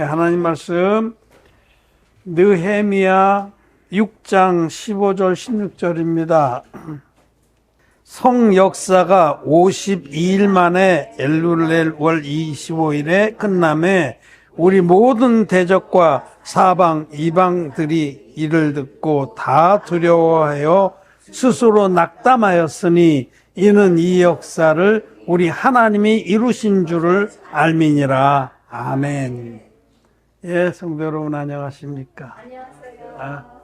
하나님 말씀 느헤미야 6장 15절 16절입니다. 성 역사가 52일 만에 엘룰렐 월 25일에 끝남에 우리 모든 대적과 사방 이방들이 이를 듣고 다 두려워하여 스스로 낙담하였으니 이는 이 역사를 우리 하나님이 이루신 줄을 알미니라. 아멘. 예, 성도 여러분 안녕하십니까? 안녕하세요.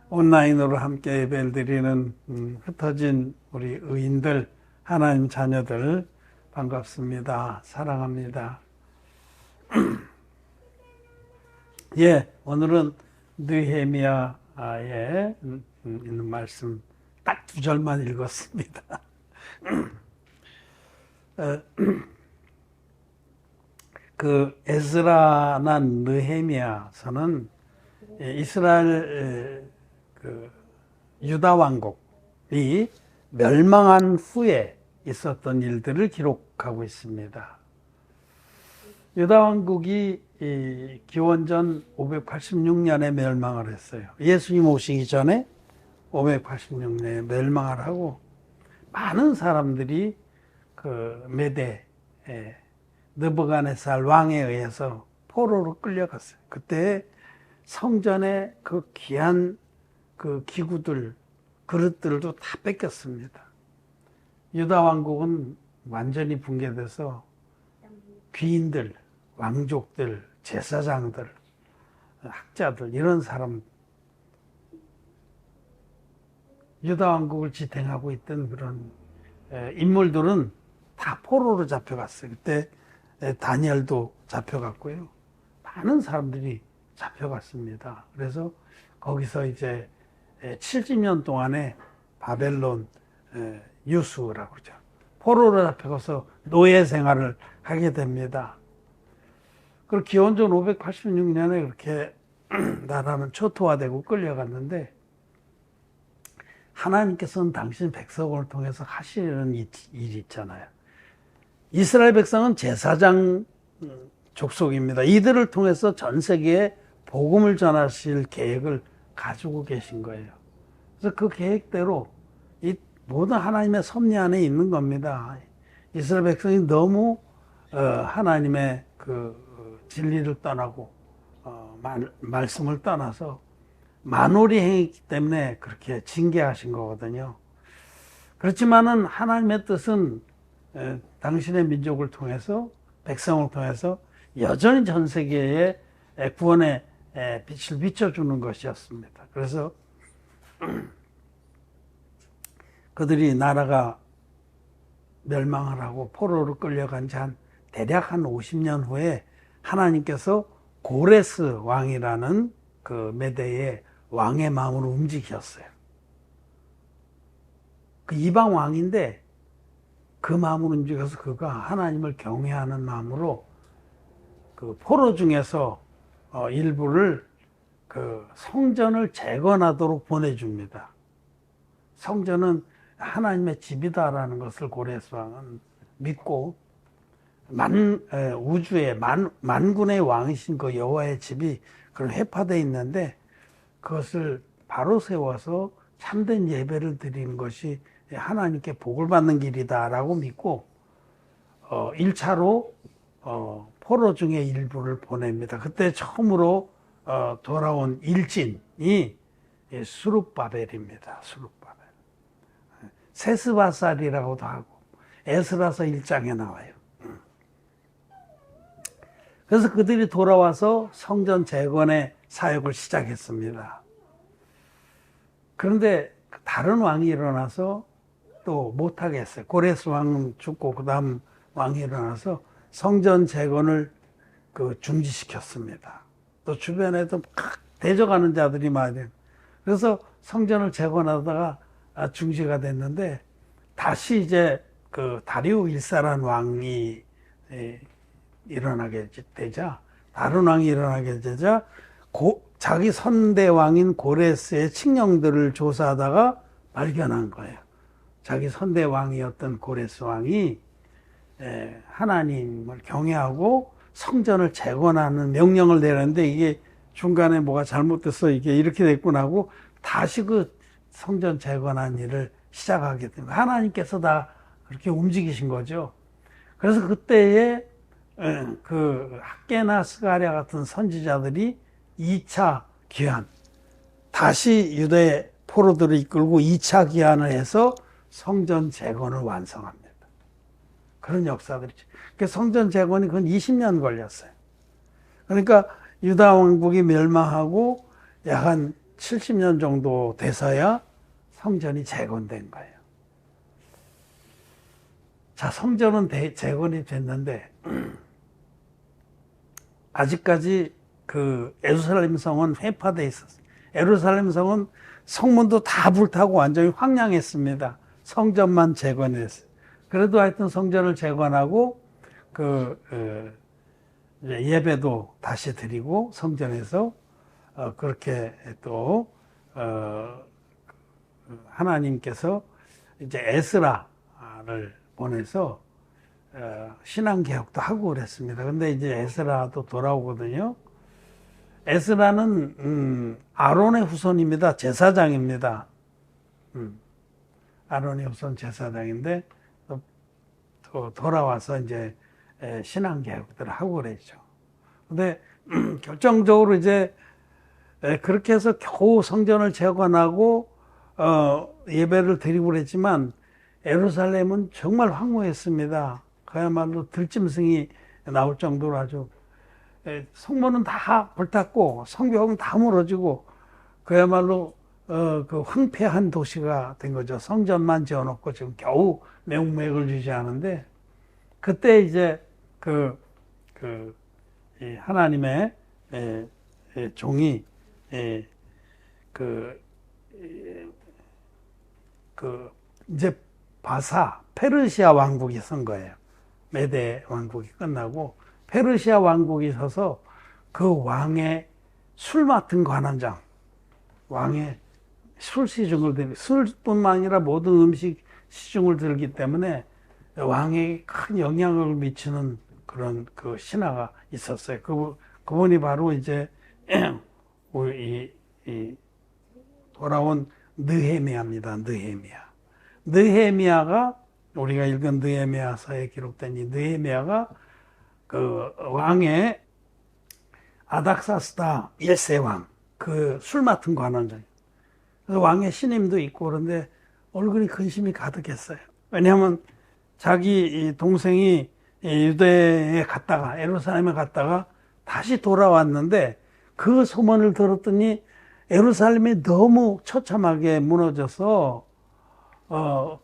온라인으로 함께 예배를 드리는 흩어진 우리 의인들, 하나님 자녀들 반갑습니다. 사랑합니다. 예, 오늘은 느헤미야에 있는 말씀 딱 2절만 읽었습니다. 그 에스라나 느헤미야서는 이스라엘 그 유다 왕국이 멸망한 후에 있었던 일들을 기록하고 있습니다. 유다 왕국이 기원전 586년에 멸망을 했어요. 예수님 오시기 전에 586년에 멸망을 하고 많은 사람들이 그 메대 느부갓네살 왕에 의해서 포로로 끌려갔어요. 그때 성전에 그 귀한 그 기구들, 그릇들도 다 뺏겼습니다. 유다 왕국은 완전히 붕괴돼서 귀인들, 왕족들, 제사장들, 학자들 이런 사람, 유다 왕국을 지탱하고 있던 그런 인물들은 다 포로로 잡혀갔어요. 그때 다니엘도 잡혀갔고요. 많은 사람들이 잡혀갔습니다. 그래서 거기서 이제 70년 동안에 바벨론 유수라고 그러죠. 포로로 잡혀가서 노예 생활을 하게 됩니다. 그리고 기원전 586년에 그렇게 나라는 초토화되고 끌려갔는데 하나님께서는 당신 백성을 통해서 하시는 일이 있잖아요. 이스라엘 백성은 제사장 족속입니다. 이들을 통해서 전 세계에 복음을 전하실 계획을 가지고 계신 거예요. 그래서 그 계획대로 이 모든 하나님의 섭리 안에 있는 겁니다. 이스라엘 백성이 너무 하나님의 그 진리를 떠나고 말씀을 떠나서 만오리 행했기 때문에 그렇게 징계하신 거거든요. 그렇지만은 하나님의 뜻은 당신의 민족을 통해서, 백성을 통해서 여전히 전 세계에 구원의 빛을 비춰주는 것이었습니다. 그래서 그들이 나라가 멸망을 하고 포로로 끌려간 지 대략 한 50년 후에 하나님께서 고레스 왕이라는 그 메대의 왕의 마음으로 움직이셨어요. 그 이방 왕인데 그 마음으로 움직여서 그가 하나님을 경외하는 마음으로 그 포로 중에서 일부를 그 성전을 재건하도록 보내줍니다. 성전은 하나님의 집이다라는 것을 고레스 왕은 믿고 우주의 만군의 왕이신 그 여호와의 집이 그런 회파되어 있는데 그것을 바로 세워서 참된 예배를 드리는 것이 하나님께 복을 받는 길이다라고 믿고 1차로 포로 중에 일부를 보냅니다. 그때 처음으로 돌아온 일진이 수룹바벨입니다. 수룹바벨. 세스바살이라고도 하고 에스라서 1장에 나와요. 그래서 그들이 돌아와서 성전 재건의 사역을 시작했습니다. 그런데 다른 왕이 일어나서 또 못하겠어요. 고레스 왕은 죽고 그 다음 왕이 일어나서 성전 재건을 중지시켰습니다. 또 주변에도 막 대적하는 자들이 많아요. 그래서 성전을 재건하다가 중지가 됐는데 다시 이제 그 다리오 1세라는 왕이 일어나게 되자, 다른 왕이 일어나게 되자 자기 선대왕인 고레스의 칙령들을 조사하다가 발견한 거예요. 자기 선대왕이었던 고레스 왕이 하나님을 경외하고 성전을 재건하는 명령을 내렸는데 이게 중간에 뭐가 잘못돼서 이게 이렇게 됐구나 하고 다시 그 성전 재건한 일을 시작하게 됩니다. 하나님께서 다 그렇게 움직이신 거죠. 그래서 그때에 그 학개나 스가랴 같은 선지자들이 2차 귀환, 다시 유대 포로들을 이끌고 2차 귀환을 해서 성전 재건을 완성합니다. 그런 역사들이죠. 성전 재건이 그건 20년 걸렸어요. 그러니까 유다 왕국이 멸망하고 약 한 70년 정도 돼서야 성전이 재건된 거예요. 자, 성전은 재건이 됐는데 아직까지 그 예루살렘 성은 회파돼 있었어요. 예루살렘 성은 성문도 다 불타고 완전히 황량했습니다. 성전만 재건이 됐어요. 그래도 하여튼 성전을 재건하고 예배도 다시 드리고 성전에서 그렇게 또 하나님께서 이제 에스라를 보내서 신앙 개혁도 하고 그랬습니다. 근데 이제 에스라도 돌아오거든요. 에스라는 아론의 후손입니다. 제사장입니다. 아론의 후손 제사장인데 또 돌아와서 이제 신앙 개혁들을 하고 그랬죠. 근데 결정적으로 이제 그렇게 해서 겨우 성전을 재건하고 예배를 드리고 그랬지만 예루살렘은 정말 황무했습니다. 그야말로 들짐승이 나올 정도로 아주 성문은 다 불탔고 성벽은 다 무너지고 그야말로 그 황폐한 도시가 된 거죠. 성전만 지어놓고 지금 겨우 명맥을 유지하는데 그때 이제 이 하나님의 종이 이제 페르시아 왕국이 선 거예요. 메대 왕국이 끝나고 페르시아 왕국이 서서 그 왕의 술 맡은 관원장, 왕의 술 시중을 들기, 술뿐만 아니라 모든 음식 시중을 들기 때문에 왕에게 큰 영향을 미치는 그런 그 신하가 있었어요. 그분이 바로 이제 돌아온 느헤미야입니다. 느헤미야가 우리가 읽은 느헤미야서에 기록된 이 느헤미야가 그 왕의 아닥사스다 1세 왕, 그 술 맡은 관원장. 그래서 왕의 신임도 있고 그런데 얼굴이 근심이 가득했어요. 왜냐하면 자기 동생이 유대에 갔다가 예루살렘에 갔다가 다시 돌아왔는데 그 소문을 들었더니 예루살렘이 너무 처참하게 무너져서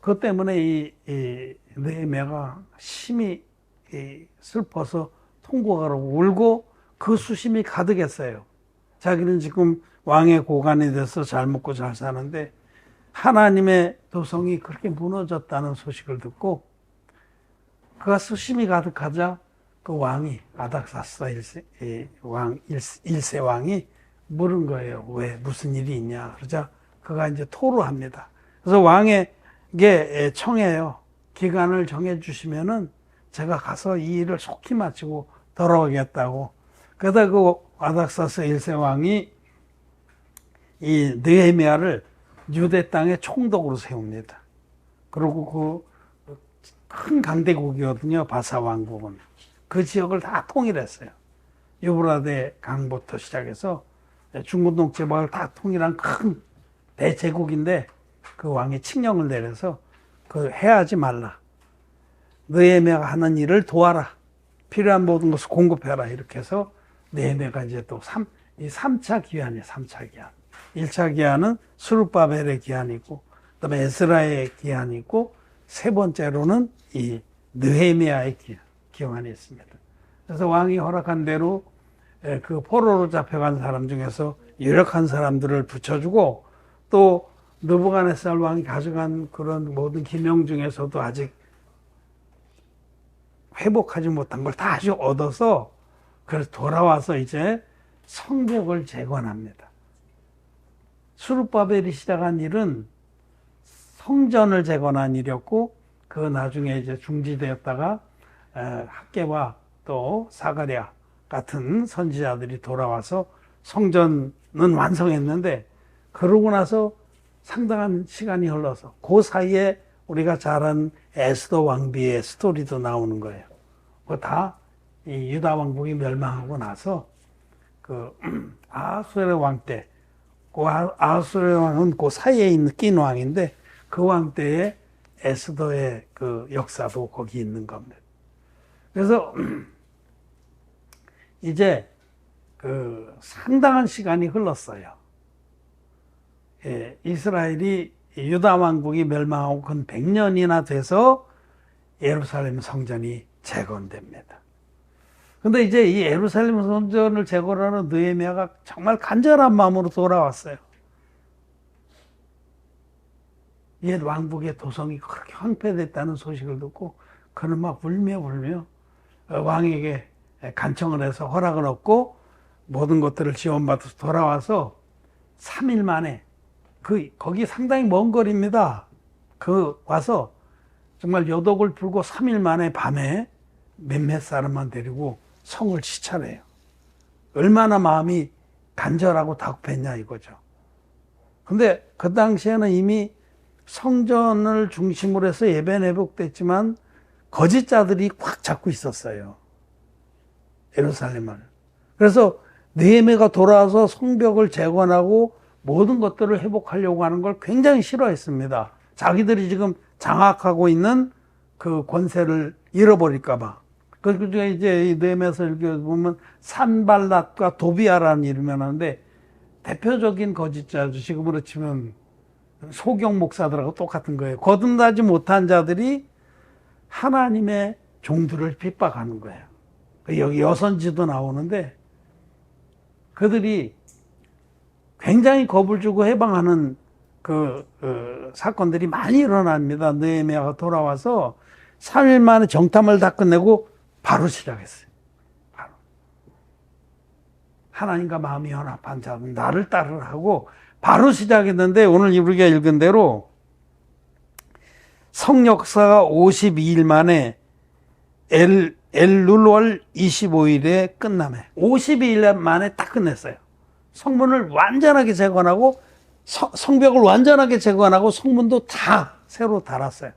그것 때문에 이 느헤미야가 심히 슬퍼서 통곡하고 울고 그 수심이 가득했어요. 자기는 지금 왕의 고관이 돼서 잘 먹고 잘 사는데 하나님의 도성이 그렇게 무너졌다는 소식을 듣고 그가 수심이 가득하자 그 왕이 아닥사스다 1세 왕이 물은 거예요. 왜 무슨 일이 있냐. 그러자 그가 이제 토로합니다. 그래서 왕에게 청해요. 기간을 정해주시면은 제가 가서 이 일을 속히 마치고 돌아오겠다고. 그러다 그 아닥사스 1세 왕이 이 느헤미야를 유대 땅의 총독으로 세웁니다. 그리고 그 큰 강대국이거든요. 바사 왕국은. 그 지역을 다 통일했어요. 유브라데 강부터 시작해서 중부동 제국을 다 통일한 큰 대제국인데 그 왕이 칙령을 내려서 그 해하지 말라. 느헤미야가 하는 일을 도와라. 필요한 모든 것을 공급해라. 이렇게 해서 느헤미야가 이제 또 3차 기한이에요. 3차 기한. 1차 기한은 스룹바벨의 기한이 있고 그다음에 에스라의 기한이 있고 세 번째로는 이 느헤미야의 기한이 있습니다. 그래서 왕이 허락한 대로 그 포로로 잡혀간 사람 중에서 유력한 사람들을 붙여주고 또 느부갓네살 왕이 가져간 그런 모든 기명 중에서도 아직 회복하지 못한 걸 다시 얻어서 그래서 돌아와서 이제 성벽을 재건합니다. 스룹바벨이 시작한 일은 성전을 재건한 일이었고 그 나중에 이제 중지되었다가 학개와 또 사가랴 같은 선지자들이 돌아와서 성전은 완성했는데, 그러고 나서 상당한 시간이 흘러서 그 사이에 우리가 잘 아는 에스더 왕비의 스토리도 나오는 거예요. 그거 다 이 유다 왕국이 멸망하고 나서 그 아하수에로 왕 때, 그 아하수에로 왕은 그 사이에 있는 낀 왕인데, 그 왕 때에 에스더의 그 역사도 거기 있는 겁니다. 그래서 이제 그 상당한 시간이 흘렀어요. 예, 이스라엘이 유다 왕국이 멸망하고 근 100년이나 돼서 예루살렘 성전이 재건됩니다. 근데 이제 이 예루살렘 성전을 재건하는 느헤미야가 정말 간절한 마음으로 돌아왔어요. 옛 왕국의 도성이 그렇게 황폐됐다는 소식을 듣고 그는 막 울며 왕에게 간청을 해서 허락을 얻고 모든 것들을 지원받아서 돌아와서 3일 만에, 거기 상당히 먼 거리입니다. 와서 정말 요독을 풀고 3일 만에 밤에 몇몇 사람만 데리고 성을 시찰해요. 얼마나 마음이 간절하고 다급했냐 이거죠. 근데 그 당시에는 이미 성전을 중심으로 해서 예배는 회복됐지만 거짓자들이 꽉 잡고 있었어요, 예루살렘을. 그래서 느헤미야가 돌아와서 성벽을 재건하고 모든 것들을 회복하려고 하는 걸 굉장히 싫어했습니다. 자기들이 지금 장악하고 있는 그 권세를 잃어버릴까 봐. 그중에 이제 느헤미야서 읽어보면 산발랏과 도비아라는 이름이 나오는데, 대표적인 거짓자죠. 지금으로 치면 소경 목사들하고 똑같은 거예요. 거듭나지 못한 자들이 하나님의 종들을 핍박하는 거예요. 여기 여선지도 나오는데, 그들이 굉장히 겁을 주고 해방하는 사건들이 많이 일어납니다. 느헤미야가 돌아와서 3일 만에 정탐을 다 끝내고 바로 시작했어요. 바로. 하나님과 마음이 연합한 자는 나를 따르라 하고 바로 시작했는데, 오늘 우리가 읽은 대로 성역사가 52일 만에 엘룰월 25일에 끝나매 52일 만에 딱 끝냈어요. 성문을 완전하게 재건하고 성벽을 완전하게 재건하고 성문도 다 새로 달았어요.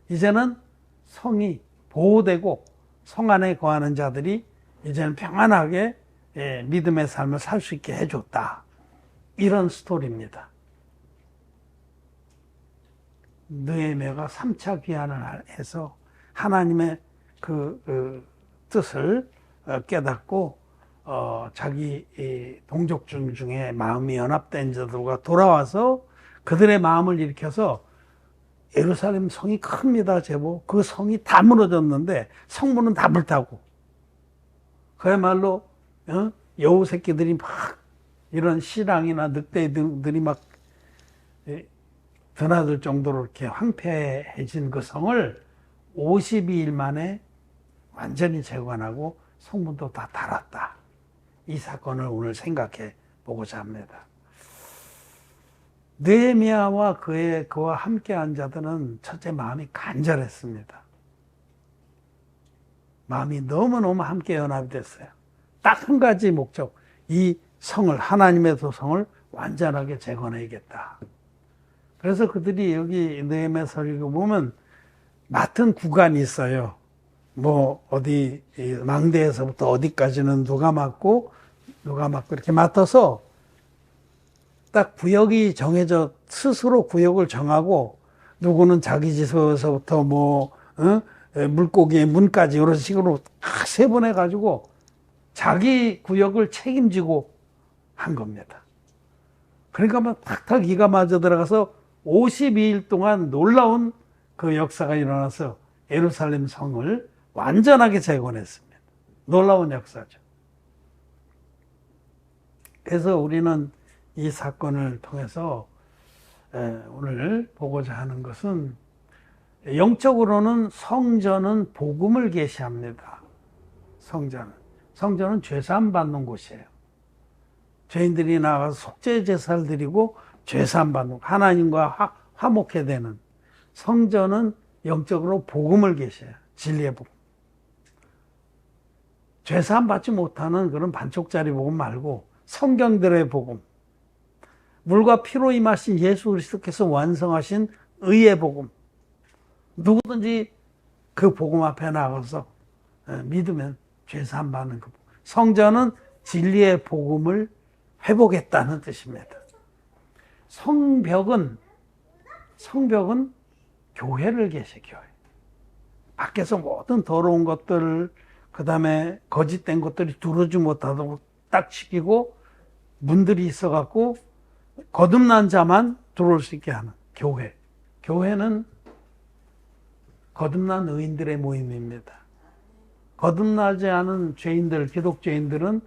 이제는 성이 보호되고 성 안에 거하는 자들이 이제는 평안하게 믿음의 삶을 살 수 있게 해줬다. 이런 스토리입니다. 느헤미야가 3차 귀환을 해서 하나님의 그 뜻을 깨닫고 자기 동족중 중에 마음이 연합된 자들과 돌아와서 그들의 마음을 일으켜서, 예루살렘 성이 큽니다, 제법. 그 성이 다 무너졌는데 성문은 다 불타고, 그야말로 여우 새끼들이 막 이런 시랑이나 늑대들이 막 드나들 정도로 이렇게 황폐해진 그 성을 52일 만에 완전히 재건하고 성문도 다 달았다. 이 사건을 오늘 생각해 보고자 합니다. 느헤미야와 그와 함께한 자들은 첫째 마음이 간절했습니다. 마음이 너무너무 함께 연합이 됐어요. 딱 한 가지 목적, 이 성을, 하나님의 도성을 완전하게 재건해야겠다. 그래서 그들이 여기 느헤미야서를 읽어보면 맡은 구간이 있어요. 뭐 어디 망대에서부터 어디까지는 누가 맡고 이렇게 맡아서 딱 구역이 정해져, 스스로 구역을 정하고, 누구는 자기 집에서부터 물고기의 문까지 이런 식으로 다 세분해 가지고 자기 구역을 책임지고 한 겁니다. 그러니까 막 탁탁 이가 맞아 들어가서 52일 동안 놀라운 그 역사가 일어나서 예루살렘 성을 완전하게 재건했습니다. 놀라운 역사죠. 그래서 우리는 이 사건을 통해서 오늘 보고자 하는 것은, 영적으로는 성전은 복음을 계시합니다. 성전은 죄사함 받는 곳이에요. 죄인들이 나가서 속죄 제사를 드리고 죄사함 받는, 하나님과 화목해 되는, 성전은 영적으로 복음을 계셔요. 진리의 복음. 죄사함 받지 못하는 그런 반쪽짜리 복음 말고 성경들의 복음, 물과 피로 임하신 예수 그리스도께서 완성하신 의의 복음, 누구든지 그 복음 앞에 나가서 믿으면 죄사함 받는 그 성전은 진리의 복음을 회복했다는 뜻입니다. 성벽은 교회를 계셔, 교회. 밖에서 모든 더러운 것들, 그 다음에 거짓된 것들이 들어오지 못하도록 딱 지키고 문들이 있어갖고 거듭난 자만 들어올 수 있게 하는 교회. 교회는 거듭난 의인들의 모임입니다. 거듭나지 않은 죄인들, 기독죄인들은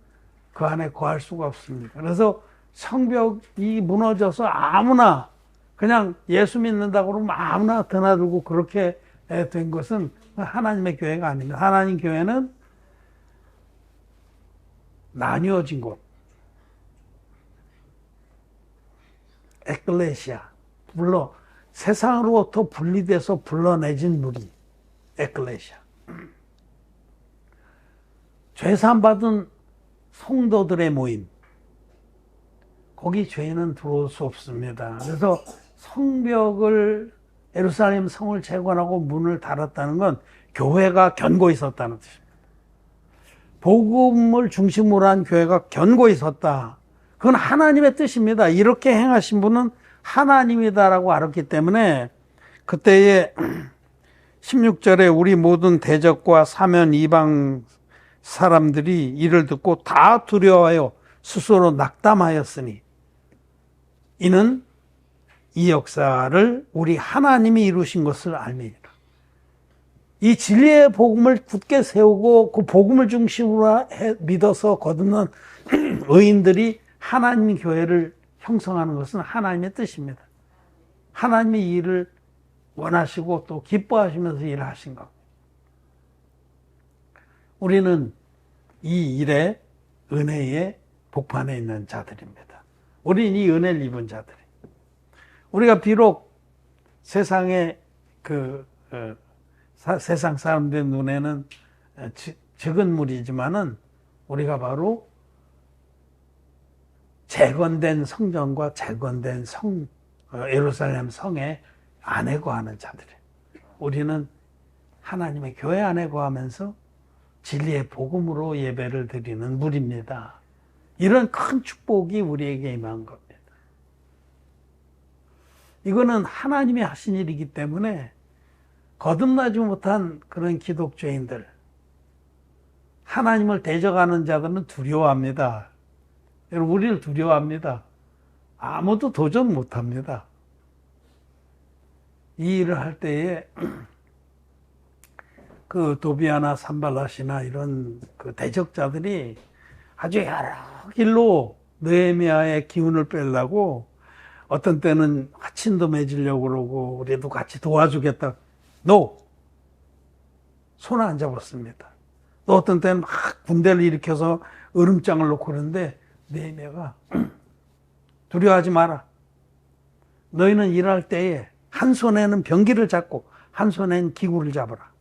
그 안에 거할 수가 없습니다. 그래서 성벽이 무너져서 아무나 그냥 예수 믿는다고 그러면 아무나 드나들고 그렇게 된 것은 하나님의 교회가 아닙니다. 하나님 교회는 나뉘어진 곳, 에클레시아, 세상으로부터 분리돼서 불러내진 무리, 에클레시아. 죄사함 받은 성도들의 모임, 거기 죄는 들어올 수 없습니다. 그래서 성벽을, 예루살렘 성을 재건하고 문을 닫았다는 건 교회가 견고히 섰다는 뜻입니다. 복음을 중심으로 한 교회가 견고히 섰다. 그건 하나님의 뜻입니다. 이렇게 행하신 분은 하나님이다라고 알았기 때문에 그때의 16절에 우리 모든 대적과 사면 이방 사람들이 이를 듣고 다 두려워하여 스스로 낙담하였으니 이는 이 역사를 우리 하나님이 이루신 것을 알미니라. 이 진리의 복음을 굳게 세우고 그 복음을 중심으로 믿어서 거듭난 의인들이 하나님 교회를 형성하는 것은 하나님의 뜻입니다. 하나님이 이 일을 원하시고 또 기뻐하시면서 일을 하신 겁니다. 우리는 이 일의 은혜의 복판에 있는 자들입니다. 우리는 이 은혜를 입은 자들이. 우리가 비록 세상의 세상 사람들 눈에는 적은 무리지만은 우리가 바로 재건된 성전과 재건된 예루살렘 성에 안에 거하는 자들이에요. 우리는 하나님의 교회 안에 거하면서 진리의 복음으로 예배를 드리는 무리입니다. 이런 큰 축복이 우리에게 임한 겁니다. 이거는 하나님이 하신 일이기 때문에 거듭나지 못한 그런 기독죄인들, 하나님을 대적하는 자들은 두려워합니다. 여러분, 우리를 두려워합니다. 아무도 도전 못합니다. 이 일을 할 때에 그 도비아나 산발랏이나 이런 그 대적자들이 아주 여러 길로 느헤미야의 기운을 빼려고 어떤 때는 화친도 맺으려고 그러고 우리도 같이 도와주겠다. 손 안 잡았습니다. 또 어떤 때는 막 군대를 일으켜서 으름장을 놓고 그러는데 느헤미야가 두려워하지 마라. 너희는 일할 때에 한 손에는 병기를 잡고 한 손에는 기구를 잡아라.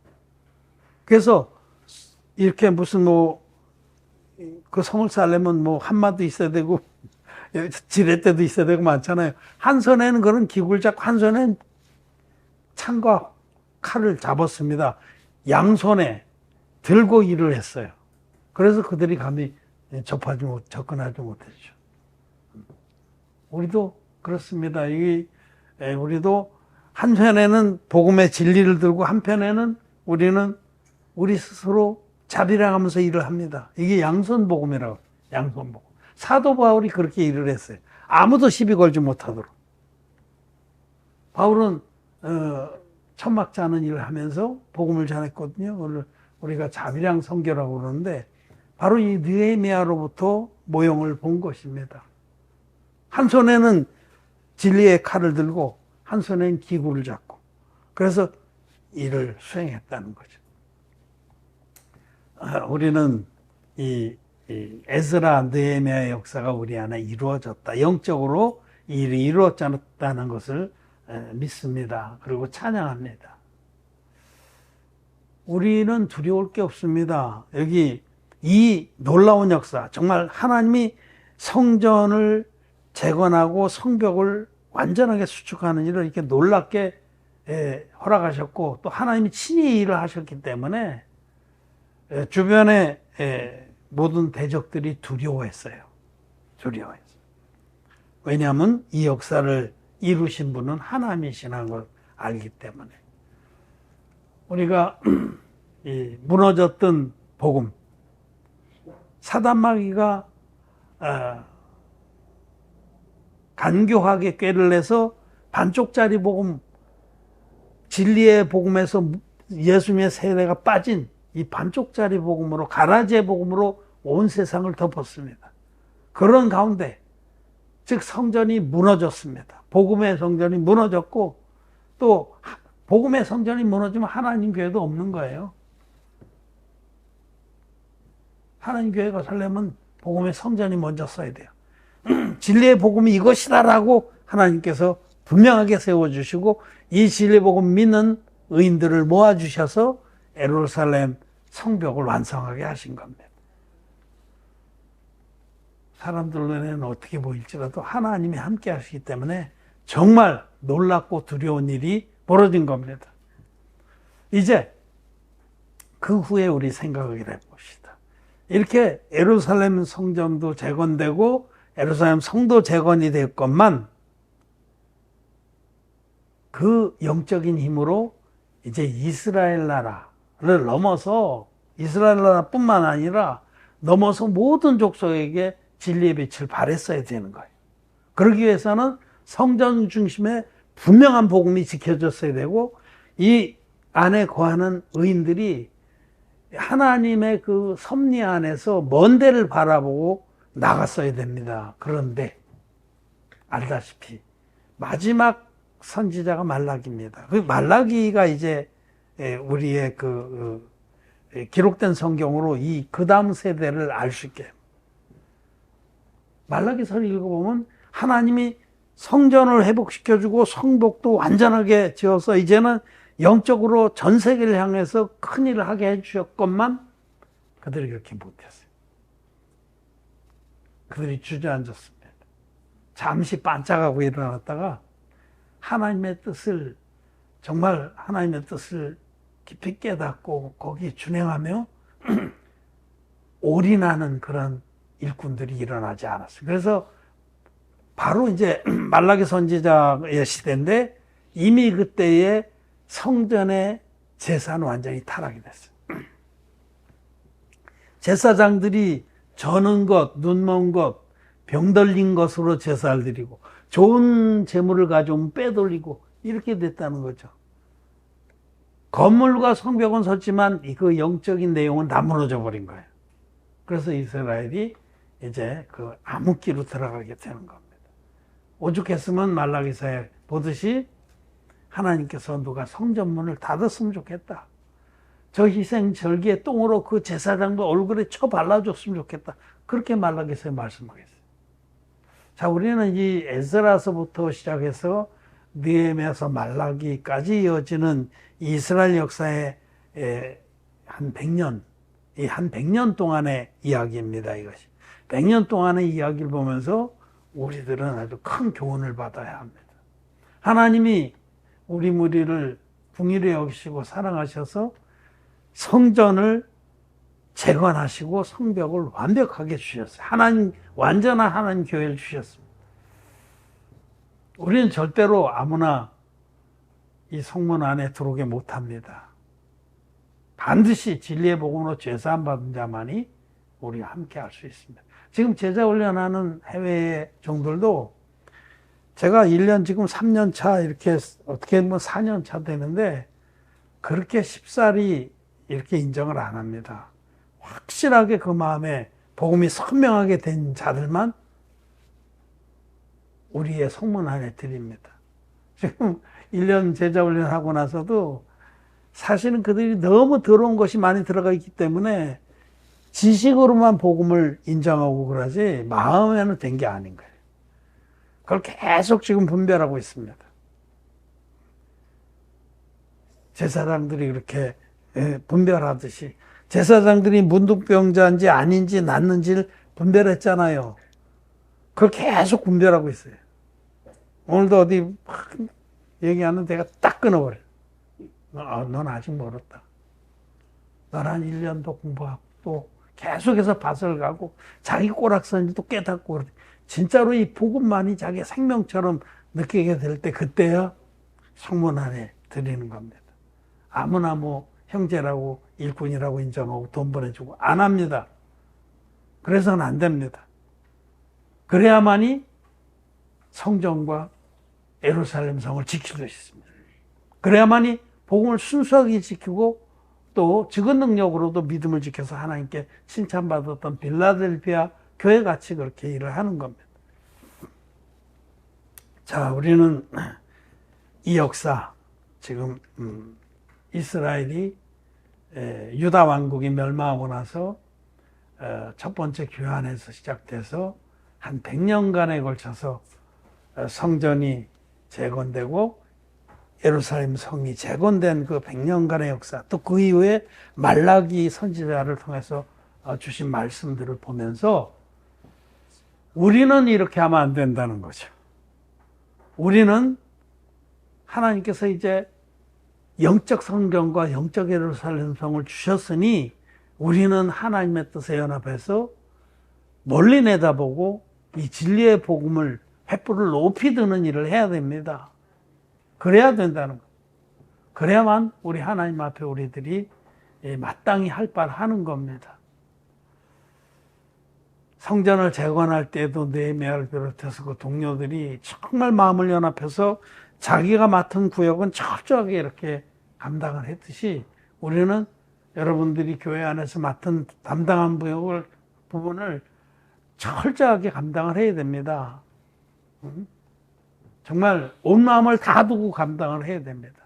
그래서 이렇게 무슨 그 성을 쌓려면 한마도 있어야 되고 지렛대도 있어야 되고 많잖아요. 한 손에는 그런 기구를 잡고 한 손에는 창과 칼을 잡았습니다. 양손에 들고 일을 했어요. 그래서 그들이 감히 접근하지 못했죠. 우리도 그렇습니다. 우리도 한편에는 복음의 진리를 들고 한편에는 우리는 우리 스스로 자비랑하면서 일을 합니다. 이게 양손복음이라고. 양손복음. 사도 바울이 그렇게 일을 했어요. 아무도 시비 걸지 못하도록. 바울은 천막지 않은 일을 하면서 복음을 전했거든요. 오늘 우리가 자비랑 선교라고 그러는데 바로 이 느헤미야로부터 모형을 본 것입니다. 한 손에는 진리의 칼을 들고 한 손에는 기구를 잡고 그래서 일을 수행했다는 거죠. 우리는 이 에스라 느헤미야의 역사가 우리 안에 이루어졌다. 영적으로 이 일이 이루어졌다는 것을 믿습니다. 그리고 찬양합니다. 우리는 두려울 게 없습니다. 여기 이 놀라운 역사, 정말 하나님이 성전을 재건하고 성벽을 완전하게 수축하는 일을 이렇게 놀랍게 허락하셨고, 또 하나님이 친히 일을 하셨기 때문에 주변의 모든 대적들이 두려워했어요. 두려워했어요. 왜냐하면 이 역사를 이루신 분은 하나님이시라는 걸 알기 때문에. 우리가 이 무너졌던 복음, 사단마귀가 간교하게 꾀를 내서 반쪽짜리 복음, 진리의 복음에서 예수님의 세례가 빠진 이 반쪽짜리 복음으로, 가라지의 복음으로 온 세상을 덮었습니다. 그런 가운데, 즉 성전이 무너졌습니다. 복음의 성전이 무너졌고, 또 복음의 성전이 무너지면 하나님 교회도 없는 거예요. 하나님 교회가 살려면 복음의 성전이 먼저 써야 돼요. 진리의 복음이 이것이다라고 하나님께서 분명하게 세워주시고, 이 진리의 복음 믿는 의인들을 모아주셔서 예루살렘 성벽을 완성하게 하신 겁니다. 사람들 눈에는 어떻게 보일지라도 하나님이 함께 하시기 때문에 정말 놀랍고 두려운 일이 벌어진 겁니다. 이제 그 후에 우리 생각을 해봅시다. 이렇게 예루살렘 성전도 재건되고 예루살렘 성도 재건이 됐건만, 그 영적인 힘으로 이제 이스라엘 나라를 넘어서, 이스라엘 나라뿐만 아니라 넘어서 모든 족속에게 진리의 빛을 발했어야 되는 거예요. 그러기 위해서는 성전 중심의 분명한 복음이 지켜졌어야 되고, 이 안에 거하는 의인들이 하나님의 그 섭리 안에서 먼 데를 바라보고 나갔어야 됩니다. 그런데 알다시피 마지막 선지자가 말라기입니다. 그 말라기가 이제 우리의 기록된 성경으로 이 그 다음 세대를 알 수 있게. 말라기서를 읽어보면 하나님이 성전을 회복시켜주고 성벽도 완전하게 지어서 이제는 영적으로 전 세계를 향해서 큰 일을 하게 해주셨건만, 그들이 그렇게 못했어요. 그들이 주저앉았습니다. 잠시 반짝하고 일어났다가 하나님의 뜻을, 정말 하나님의 뜻을 깊이 깨닫고 거기에 준행하며 올인하는 그런 일꾼들이 일어나지 않았어요. 그래서 바로 이제 말라기 선지자의 시대인데, 이미 그때에 성전의 제사는 완전히 타락이 됐어요. 제사장들이 저는 것, 눈먼 것, 병들린 것으로 제사를 드리고, 좋은 재물을 가져오면 빼돌리고, 이렇게 됐다는 거죠. 건물과 성벽은 섰지만 그 영적인 내용은 다 무너져 버린 거예요. 그래서 이스라엘이 이제 그 암흑기로 들어가게 되는 겁니다. 오죽했으면 말라기서에 보듯이 하나님께서 누가 성전문을 닫았으면 좋겠다. 저 희생 절기의 똥으로 그 제사장도 얼굴에 쳐 발라줬으면 좋겠다. 그렇게 말라기서에 말씀하겠어요. 자, 우리는 이 에스라서부터 시작해서 느헤미야서 말라기까지 이어지는 이스라엘 역사의 한 100년, 이 한 100년 동안의 이야기입니다. 이것이 100년 동안의 이야기를 보면서 우리들은 아주 큰 교훈을 받아야 합니다. 하나님이 우리 무리를 궁일에 여기시고 사랑하셔서 성전을 재건하시고 성벽을 완벽하게 주셨어요. 하나님, 완전한 하나님 교회를 주셨습니다. 우리는 절대로 아무나 이 성문 안에 들어오게 못합니다. 반드시 진리의 복음으로 죄사함 받은 자만이 우리가 함께 할 수 있습니다. 지금 제자 훈련하는 해외 종들도 제가 1년 지금 3년 차, 이렇게 어떻게 보면 4년 차 되는데 그렇게 쉽사리 이렇게 인정을 안 합니다. 확실하게 그 마음에 복음이 선명하게 된 자들만 우리의 성문 안에 드립니다. 지금 1년 제자 훈련하고 나서도 사실은 그들이 너무 더러운 것이 많이 들어가 있기 때문에 지식으로만 복음을 인정하고 그러지 마음에는 된 게 아닌 거예요. 그걸 계속 지금 분별하고 있습니다. 제사장들이 그렇게 분별하듯이 제사장들이 문둥병자인지 아닌지 낫는지를 분별했잖아요. 그걸 계속 분별하고 있어요. 오늘도 어디 막 얘기하는 데가 딱 끊어버려요. 넌 아직 멀었다. 넌 한 1년도 공부하고 또 계속해서 밭을 가고 자기 꼬락선지도 깨닫고 그러지. 진짜로 이 복음만이 자기 생명처럼 느끼게 될 때 그때야 성문 안에 드리는 겁니다. 아무나 뭐 형제라고 일꾼이라고 인정하고 돈 보내주고 안 합니다. 그래서는 안 됩니다. 그래야만이 성전과 예루살렘 성을 지킬 수 있습니다. 그래야만이 복음을 순수하게 지키고 또 적은 능력으로도 믿음을 지켜서 하나님께 칭찬받았던 빌라델피아 교회같이 그렇게 일을 하는 겁니다. 자, 우리는 이 역사, 지금 이스라엘이 유다 왕국이 멸망하고 나서 첫 번째 교환에서 시작돼서 한 100년간에 걸쳐서 성전이 재건되고 예루살렘 성이 재건된 그 100년간의 역사, 또 그 이후에 말라기 선지자를 통해서 주신 말씀들을 보면서 우리는 이렇게 하면 안 된다는 거죠. 우리는 하나님께서 이제 영적 성전과 영적 예루살렘 성을 주셨으니 우리는 하나님의 뜻에 연합해서 멀리 내다보고 이 진리의 복음을 횃불을 높이 드는 일을 해야 됩니다. 그래야 된다는 것. 그래야만 우리 하나님 앞에 우리들이 마땅히 할 바를 하는 겁니다. 성전을 재건할 때도 느헤미야를 비롯해서 그 동료들이 정말 마음을 연합해서 자기가 맡은 구역은 철저하게 이렇게 감당을 했듯이 우리는 여러분들이 교회 안에서 맡은 담당한 부분을 철저하게 감당을 해야 됩니다. 정말 온 마음을 다 두고 감당을 해야 됩니다.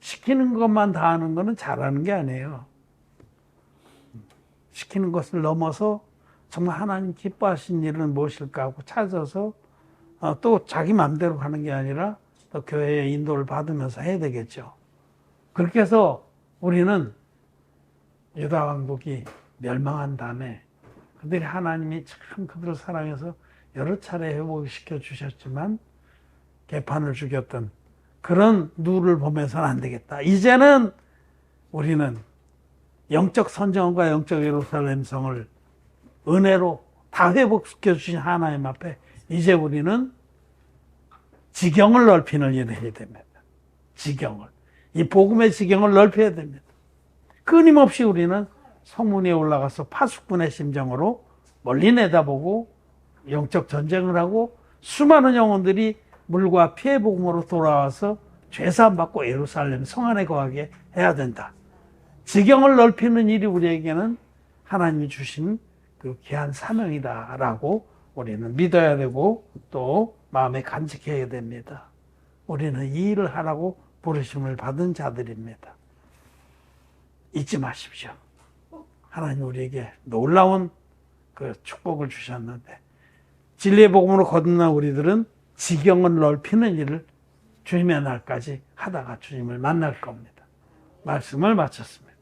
시키는 것만 다 하는 것은 잘하는 게 아니에요. 시키는 것을 넘어서 정말 하나님 기뻐하신 일은 무엇일까 하고 찾아서 또 자기 마음대로 가는 게 아니라 또 교회의 인도를 받으면서 해야 되겠죠. 그렇게 해서 우리는 유다 왕국이 멸망한 다음에 그들이 하나님이 참 그들을 사랑해서 여러 차례 회복시켜 주셨지만 개판을 죽였던 그런 누를 보면서는 안 되겠다. 이제는 우리는 영적 선정과 영적 예루살렘 성을 은혜로 다 회복시켜 주신 하나님 앞에 이제 우리는 지경을 넓히는 일을 해야 됩니다. 지경을. 이 복음의 지경을 넓혀야 됩니다. 끊임없이 우리는 성문 위에 올라가서 파수꾼의 심정으로 멀리 내다보고 영적 전쟁을 하고 수많은 영혼들이 물과 피의 복음으로 돌아와서 죄사함 받고 예루살렘 성 안에 거하게 해야 된다. 지경을 넓히는 일이 우리에게는 하나님이 주신 그 귀한 사명이다라고 우리는 믿어야 되고 또 마음에 간직해야 됩니다. 우리는 이 일을 하라고 부르심을 받은 자들입니다. 잊지 마십시오. 하나님 우리에게 놀라운 그 축복을 주셨는데 진리의 복음으로 거듭난 우리들은 지경을 넓히는 일을 주님의 날까지 하다가 주님을 만날 겁니다. 말씀을 마쳤습니다.